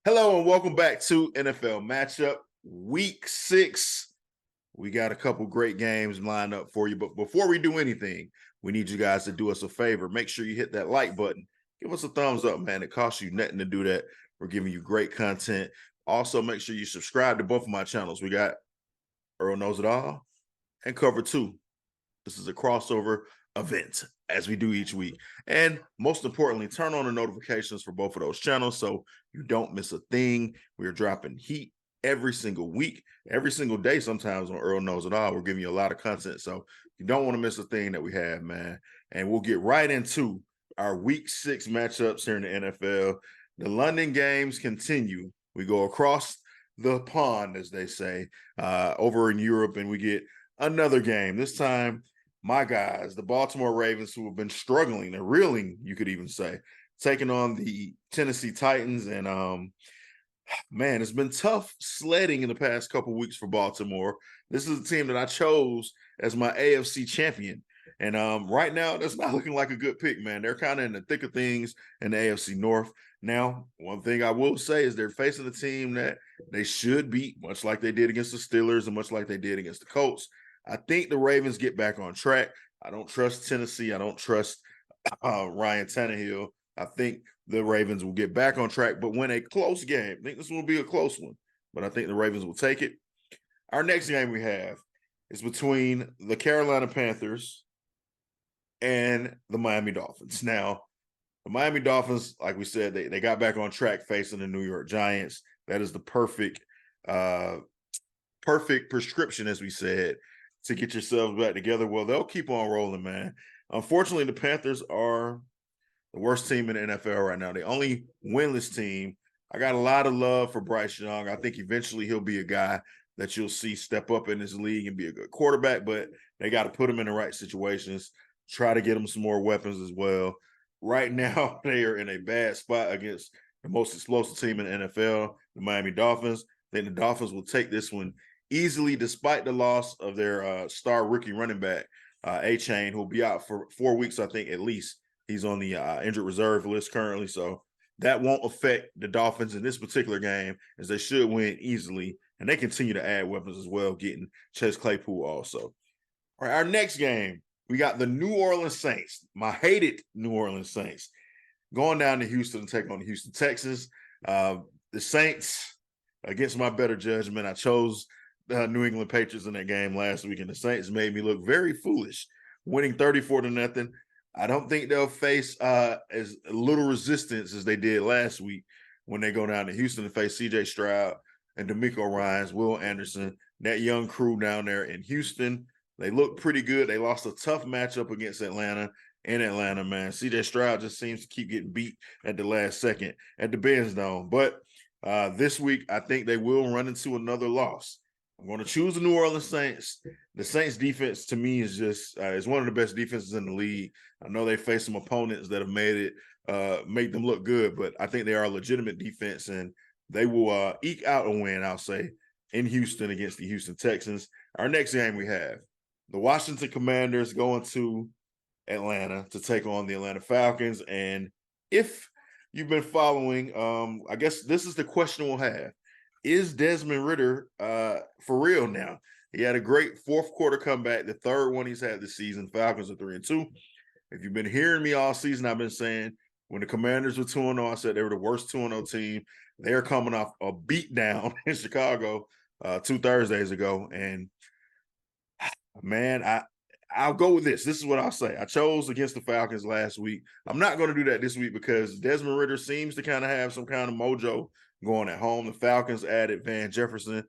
Hello and welcome back to NFL Matchup Week 6. We got a couple great games lined up for you, but before we do anything, we need you guys to do us a favor. Make sure you hit that like button. Give us a thumbs up, man. It costs you nothing to do that. We're giving you great content. Also, make sure you subscribe to both of my channels. We got Earl Knows It All and Cover 2. This is a crossover event as we do each week. And most importantly, turn on the notifications for both of those channels so you don't miss a thing. We are dropping heat every single week, every single day. Sometimes on Earl Knows It All, we're giving you a lot of content. So you don't want to miss a thing that we have, man. And we'll get right into our week 6 matchups here in the NFL. The London games continue. We go across the pond, as they say, over in Europe, and we get another game. This time, my guys, the Baltimore Ravens, who have been struggling, they're reeling, you could even say, taking on the Tennessee Titans. And man, it's been tough sledding in the past couple of weeks for Baltimore. This is a team that I chose as my AFC champion. And right now, that's not looking like a good pick, man. They're kind of in the thick of things in the AFC North. Now, one thing I will say is they're facing a team that they should beat, much like they did against the Steelers and much like they did against the Colts. I think the Ravens get back on track. I don't trust Tennessee. I don't trust Ryan Tannehill. I think the Ravens will get back on track, but win a close game. I think this will be a close one, but I think the Ravens will take it. Our next game we have is between the Carolina Panthers and the Miami Dolphins. Now, the Miami Dolphins, like we said, they got back on track facing the New York Giants. That is the perfect prescription, as we said, to get yourselves back together. Well, they'll keep on rolling, man. Unfortunately, the Panthers are the worst team in the NFL right now. The only winless team. I got a lot of love for Bryce Young. I think eventually he'll be a guy that you'll see step up in this league and be a good quarterback, but they got to put him in the right situations, try to get him some more weapons as well. Right now, they are in a bad spot against the most explosive team in the NFL, the Miami Dolphins. I think the Dolphins will take this one easily, despite the loss of their star rookie running back, A-Chain, who'll be out for 4 weeks, I think, at least. He's on the injured reserve list currently, so that won't affect the Dolphins in this particular game, as they should win easily, and they continue to add weapons as well, getting Chase Claypool also. All right, our next game, we got the New Orleans Saints, my hated New Orleans Saints, going down to Houston to take on the Houston Texans. The Saints, against my better judgment, I chose the New England Patriots in that game last week, and the Saints made me look very foolish, winning 34-0. I don't think they'll face as little resistance as they did last week when they go down to Houston to face C.J. Stroud and DeMeco Ryans, Will Anderson, that young crew down there in Houston. They look pretty good. They lost a tough matchup against Atlanta in Atlanta, man. C.J. Stroud just seems to keep getting beat at the last second at the Benz Dome. But this week, I think they will run into another loss. I'm going to choose the New Orleans Saints. The Saints defense, to me, is just is one of the best defenses in the league. I know they face some opponents that have made them look good, but I think they are a legitimate defense, and they will eke out a win, I'll say, in Houston against the Houston Texans. Our next game we have the Washington Commanders going to Atlanta to take on the Atlanta Falcons. And if you've been following, I guess this is the question we'll have. Is Desmond Ridder for real now? He had a great fourth quarter comeback, the third one he's had this season. Falcons are 3-2. If you've been hearing me all season, I've been saying when the Commanders were 2-0, I said they were the worst 2-0 team. They're coming off a beatdown in Chicago 2 Thursdays ago. And, man, I'll go with this. This is what I'll say. I chose against the Falcons last week. I'm not going to do that this week because Desmond Ridder seems to kind of have some kind of mojo going at home. The Falcons added Van Jefferson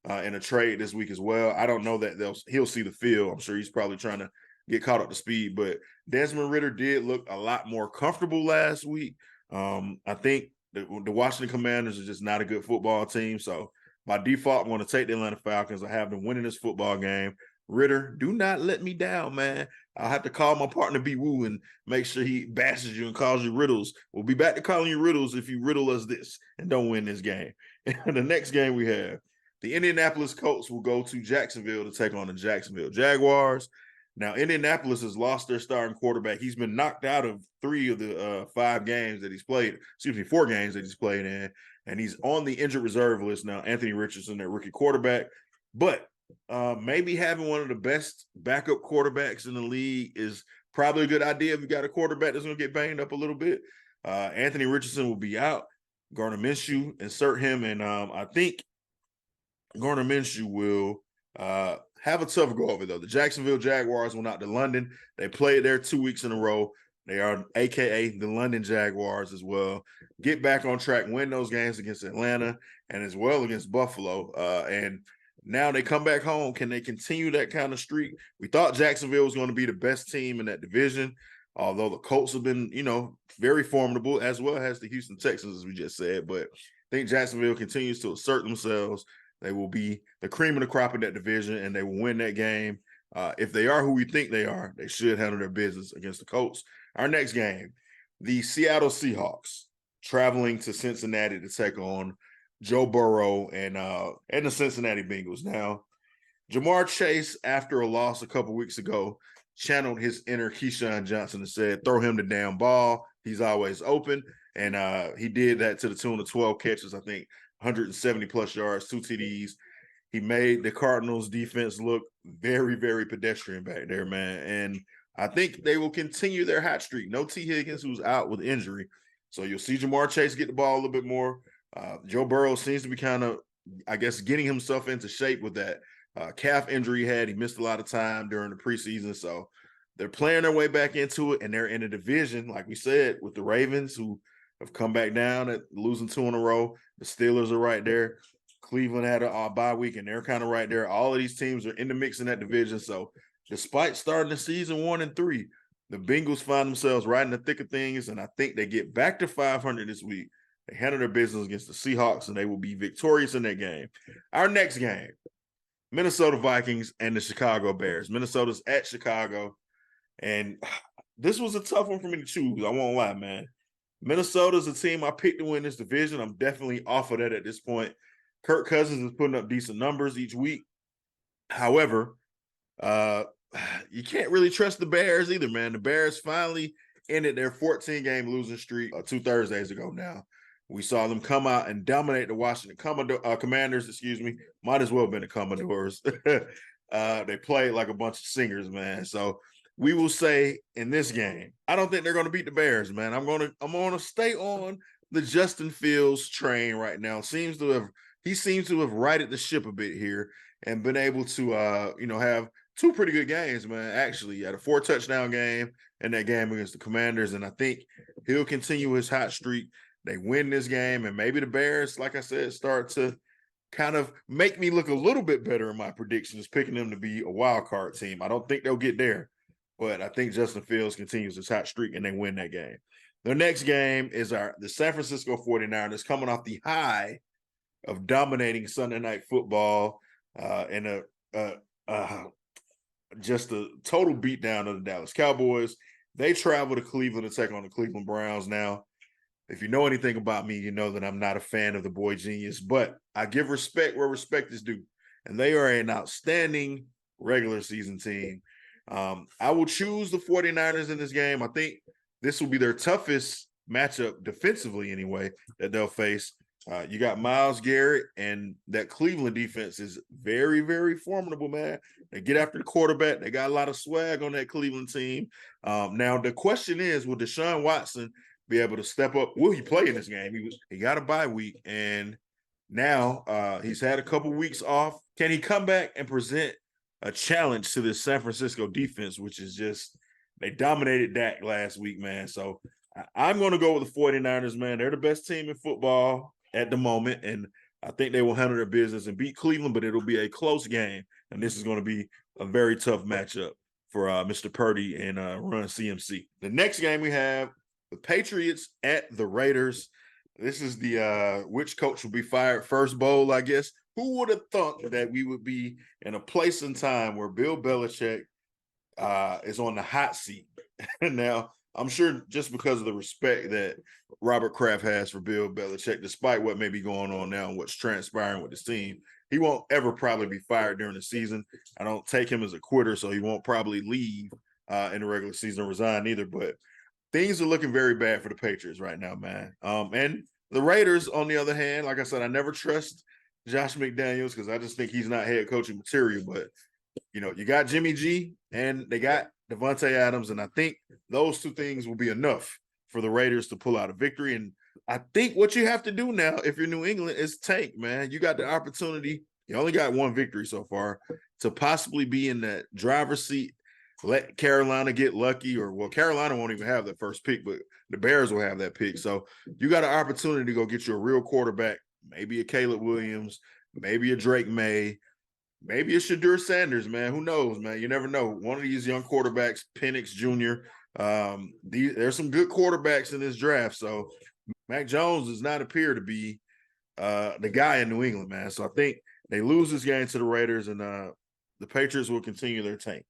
in a trade this week as well. I don't know that he'll see the field. I'm sure he's probably trying to get caught up to speed, but Desmond Ridder did look a lot more comfortable last week. I think the Washington Commanders are just not a good football team. So by default, I'm going to take the Atlanta Falcons. I have them winning this football game. Ridder, do not let me down, man. I'll have to call my partner BeeWoo and make sure he bashes you and calls you riddles. We'll be back to calling you riddles if you riddle us this and don't win this game. And the next game we have, the Indianapolis Colts will go to Jacksonville to take on the Jacksonville Jaguars. Now, Indianapolis has lost their starting quarterback. He's been knocked out of 3 of the 5 games that he's played. 4 games that he's played in. and he's on the injured reserve list now. Anthony Richardson, their rookie quarterback. But maybe having one of the best backup quarterbacks in the league is probably a good idea if you got a quarterback that's going to get banged up a little bit. Anthony Richardson will be out. Gardner Minshew, insert him, and I think Gardner Minshew will have a tough go of it, though. The Jacksonville Jaguars went out to London. They played there 2 weeks in a row. They are AKA the London Jaguars as well. Get back on track, win those games against Atlanta and as well against Buffalo. And now they come back home. Can they continue that kind of streak? We thought Jacksonville was going to be the best team in that division, although the Colts have been, very formidable, as well as the Houston Texans, as we just said. But I think Jacksonville continues to assert themselves. They will be the cream of the crop in that division, and they will win that game. If they are who we think they are, they should handle their business against the Colts. Our next game, the Seattle Seahawks traveling to Cincinnati to take on Joe Burrow and the Cincinnati Bengals. Now, Jamar Chase, after a loss a couple weeks ago, channeled his inner Keyshawn Johnson and said, throw him the damn ball. He's always open. And he did that to the tune of 12 catches, I think 170 plus yards, 2 TDs. He made the Cardinals defense look very, very pedestrian back there, man. And I think they will continue their hot streak. No T. Higgins, who's out with injury. So you'll see Jamar Chase get the ball a little bit more. Joe Burrow seems to be kind of, I guess, getting himself into shape with that calf injury he had. He missed a lot of time during the preseason. So they're playing their way back into it, and they're in a division, like we said, with the Ravens, who have come back down at losing 2 in a row. The Steelers are right there. Cleveland had a bye week, and they're kind of right there. All of these teams are in the mix in that division. So despite starting the season 1-3, the Bengals find themselves right in the thick of things, and I think they get back to 500 this week. They handle their business against the Seahawks, and they will be victorious in that game. Our next game, Minnesota Vikings and the Chicago Bears. Minnesota's at Chicago, and this was a tough one for me to choose. I won't lie, man. Minnesota's a team I picked to win this division. I'm definitely off of that at this point. Kirk Cousins is putting up decent numbers each week. However, you can't really trust the Bears either, man. The Bears finally ended their 14-game losing streak 2 Thursdays ago now. We saw them come out and dominate the Washington Commanders, Might as well have been the Commodores. They played like a bunch of singers, man. So we will say in this game, I don't think they're going to beat the Bears, man. I'm going to stay on the Justin Fields train right now. He seems to have righted the ship a bit here and been able to have 2 pretty good games, man. Actually, he had a 4-touchdown game in that game against the Commanders, and I think he'll continue his hot streak. They win this game, and maybe the Bears, like I said, start to kind of make me look a little bit better in my predictions, picking them to be a wild card team. I don't think they'll get there, but I think Justin Fields continues his hot streak, and they win that game. The next game is the San Francisco 49ers coming off the high of dominating Sunday Night Football and just a total beatdown of the Dallas Cowboys. They travel to Cleveland to take on the Cleveland Browns. Now, if you know anything about me, you know that I'm not a fan of the boy genius, but I give respect where respect is due. And they are an outstanding regular season team. I will choose the 49ers in this game. I think this will be their toughest matchup defensively anyway that they'll face. You got Myles Garrett, and that Cleveland defense is very, very formidable, man. They get after the quarterback. They got a lot of swag on that Cleveland team. Now, the question is, will Deshaun Watson be able to step up? Will he play in this game? He got a bye week, and now he's had a couple weeks off. Can he come back and present a challenge to this San Francisco defense, which is just – they dominated Dak last week, man. So I'm going to go with the 49ers, man. They're the best team in football at the moment, and I think they will handle their business and beat Cleveland, but it'll be a close game, and this is going to be a very tough matchup for Mr. Purdy and Run CMC. The next game we have the Patriots at the Raiders. This is the which coach will be fired first bowl, I guess. Who would have thought that we would be in a place and time where Bill Belichick is on the hot seat? Now, I'm sure just because of the respect that Robert Kraft has for Bill Belichick, despite what may be going on now and what's transpiring with his team, he won't ever probably be fired during the season. I don't take him as a quitter, so he won't probably leave in the regular season or resign either. But things are looking very bad for the Patriots right now, man. And The Raiders, on the other hand, like I said, I never trust Josh McDaniels because I just think he's not head coaching material. But, you got Jimmy G and they got Devontae Adams, and I think those two things will be enough for the Raiders to pull out a victory. And I think what you have to do now, if you're New England, is tank, man. You got the opportunity. You only got one victory so far to possibly be in that driver's seat. Let Carolina get lucky, Carolina won't even have that first pick, but the Bears will have that pick. So you got an opportunity to go get you a real quarterback, maybe a Caleb Williams, maybe a Drake May, maybe a Shadur Sanders, man. Who knows, man? You never know. One of these young quarterbacks, Penix Jr., there's some good quarterbacks in this draft. So Mac Jones does not appear to be the guy in New England, man. So I think they lose this game to the Raiders, and the Patriots will continue their tank.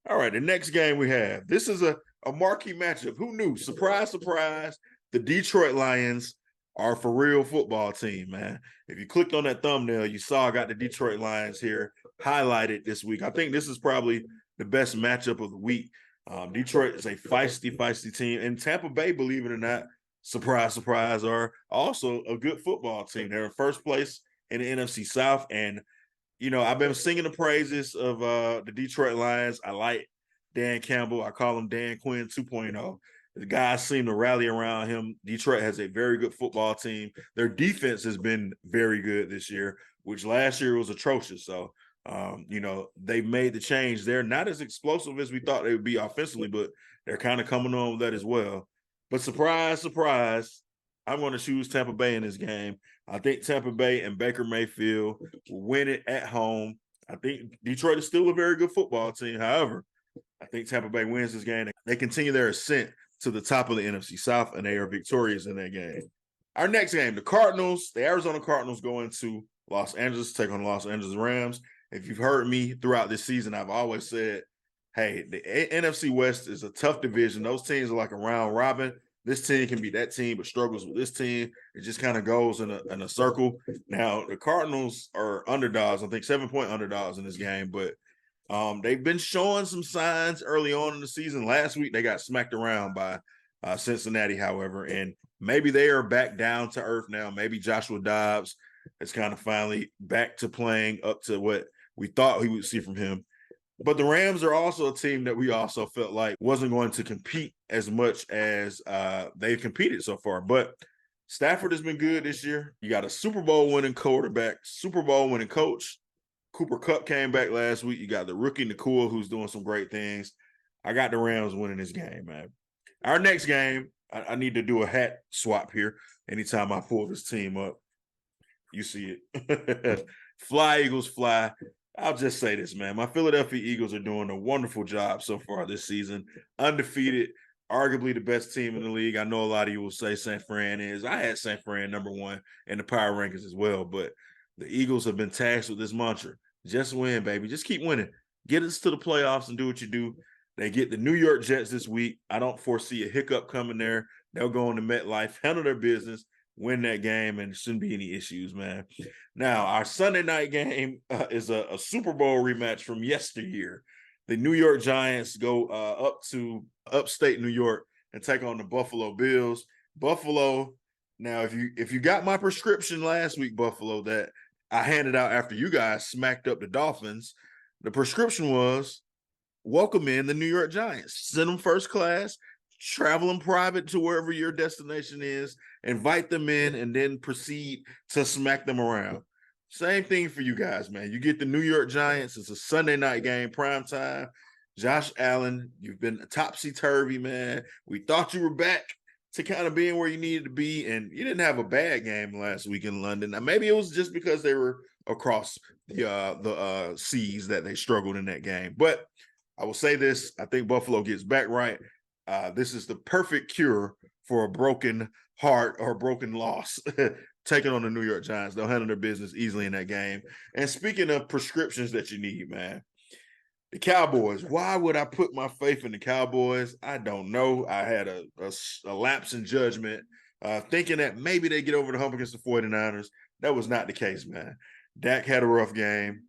All right, the next game we have. This is a marquee matchup. Who knew? Surprise, surprise. The Detroit Lions are for real football team, man. If you clicked on that thumbnail, you saw I got the Detroit Lions here highlighted this week. I think this is probably the best matchup of the week. Detroit is a feisty team. And Tampa Bay, believe it or not, surprise, surprise, are also a good football team. They're in first place in the NFC South, and I've been singing the praises of the Detroit Lions. I like Dan Campbell. I call him Dan Quinn 2.0. The guys seem to rally around him. Detroit has a very good football team. Their defense has been very good this year, which last year was atrocious. So, they've made the change. They're not as explosive as we thought they would be offensively, but they're kind of coming on with that as well. But surprise, surprise, I'm going to choose Tampa Bay in this game. I think Tampa Bay and Baker Mayfield will win it at home. I think Detroit is still a very good football team. However, I think Tampa Bay wins this game. They continue their ascent to the top of the NFC South, and they are victorious in that game. Our next game, the Arizona Cardinals go into Los Angeles to take on the Los Angeles Rams. If you've heard me throughout this season, I've always said, hey, the NFC West is a tough division. Those teams are like a round robin. This team can be that team, but struggles with this team. It just kind of goes in a circle. Now, the Cardinals are underdogs, I think 7-point underdogs in this game, but they've been showing some signs early on in the season. Last week, they got smacked around by Cincinnati, however, and maybe they are back down to earth now. Maybe Joshua Dobbs is kind of finally back to playing up to what we thought we would see from him. But the Rams are also a team that we also felt like wasn't going to compete as much as they've competed so far. But Stafford has been good this year. You got a Super Bowl winning quarterback, Super Bowl winning coach. Cooper Kupp came back last week. You got the rookie Nakua, who's doing some great things. I got the Rams winning this game, man. Our next game, I need to do a hat swap here. Anytime I pull this team up, you see it. Fly, Eagles, fly. I'll just say this, man. My Philadelphia Eagles are doing a wonderful job so far this season. Undefeated, arguably the best team in the league. I know a lot of you will say San Fran is. I had San Fran number one in the power rankings as well, but the Eagles have been tasked with this mantra. Just win, baby. Just keep winning. Get us to the playoffs and do what you do. They get the New York Jets this week. I don't foresee a hiccup coming there. They'll go into MetLife, handle their business, win that game, and shouldn't be any issues, man. Now, our Sunday night game is a Super Bowl rematch from yesteryear. The New York Giants go up to upstate New York and take on the Buffalo Bills. Buffalo, now, if you got my prescription last week, Buffalo, that I handed out after you guys smacked up the Dolphins, the prescription was welcome in the New York Giants. Send them first class, travel them private to wherever your destination is, invite them in, and then proceed to smack them around. Same thing for you guys, man. You get the New York Giants. It's a Sunday night game, prime time. Josh Allen, you've been topsy-turvy, man. We thought you were back to kind of being where you needed to be, and you didn't have a bad game last week in London. Now, maybe it was just because they were across the seas that they struggled in that game. But I will say this, I think Buffalo gets back right. This is the perfect cure for a broken heart or a broken loss. Taking on the New York Giants. They'll handle their business easily in that game. And speaking of prescriptions that you need, man, the Cowboys. Why would I put my faith in the Cowboys? I don't know. I had a lapse in judgment, thinking that maybe they get over the hump against the 49ers. That was not the case, man. Dak had a rough game.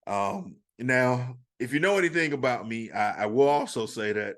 Now, if you know anything about me, I will also say that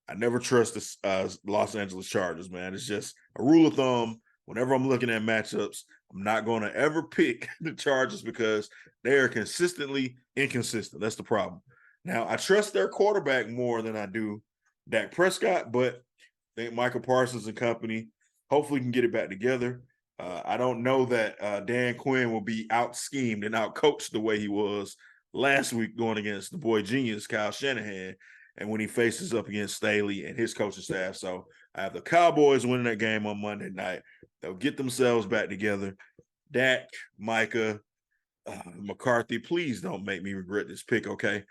I never trust the Los Angeles Chargers, man. It's just a rule of thumb. whenever I'm looking at matchups, I'm not going to ever pick the Chargers because they are consistently inconsistent. That's the problem. Now, I trust their quarterback more than I do Dak Prescott, but I think Michael Parsons and company hopefully can get it back together. I don't know that Dan Quinn will be out schemed and out coached the way he was last week going against the boy genius Kyle Shanahan, and when he faces up against Staley and his coaching staff. So I have the Cowboys winning that game on Monday night. They'll get themselves back together. Dak, Micah, McCarthy, please don't make me regret this pick, okay?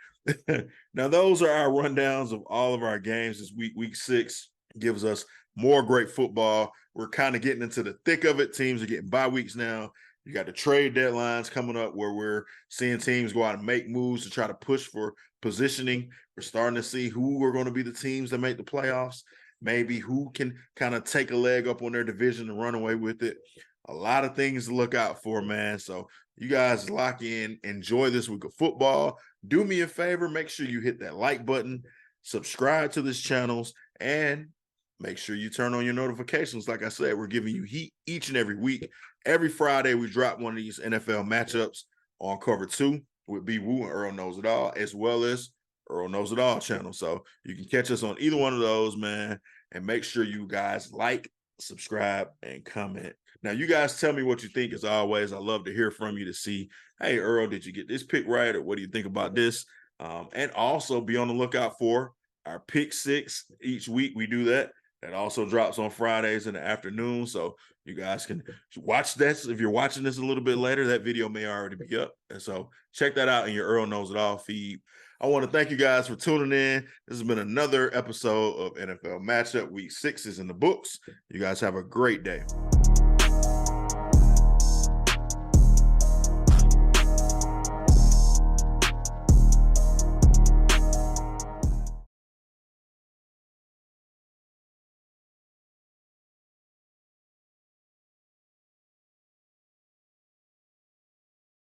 Now, those are our rundowns of all of our games this week. Week 6 gives us more great football. We're kind of getting into the thick of it. Teams are getting bye weeks now. You got the trade deadlines coming up where we're seeing teams go out and make moves to try to push for positioning. We're starting to see who are going to be the teams that make the playoffs, maybe who can kind of take a leg up on their division and run away with it. A lot of things to look out for, man. So you guys lock in, enjoy this week of football. Do me a favor, make sure you hit that like button, subscribe to this channels, and make sure you turn on your notifications. Like I said, we're giving you heat each and every week. Every Friday, we drop one of these NFL matchups on Cover 2 with BeeWoo and Earl Knows It All, as well as Earl Knows It All channel. So you can catch us on either one of those, man. And make sure you guys like, subscribe, and comment. Now, you guys tell me what you think. As always, I love to hear from you to see, hey, Earl, did you get this pick right? Or what do you think about this? And also be on the lookout for our pick 6 each week. We do that. That also drops on Fridays in the afternoon. So you guys can watch that. If you're watching this a little bit later, that video may already be up. And so check that out in your Earl Knows It All feed. I want to thank you guys for tuning in. This has been another episode of NFL Matchup. Week 6 is in the books. You guys have a great day.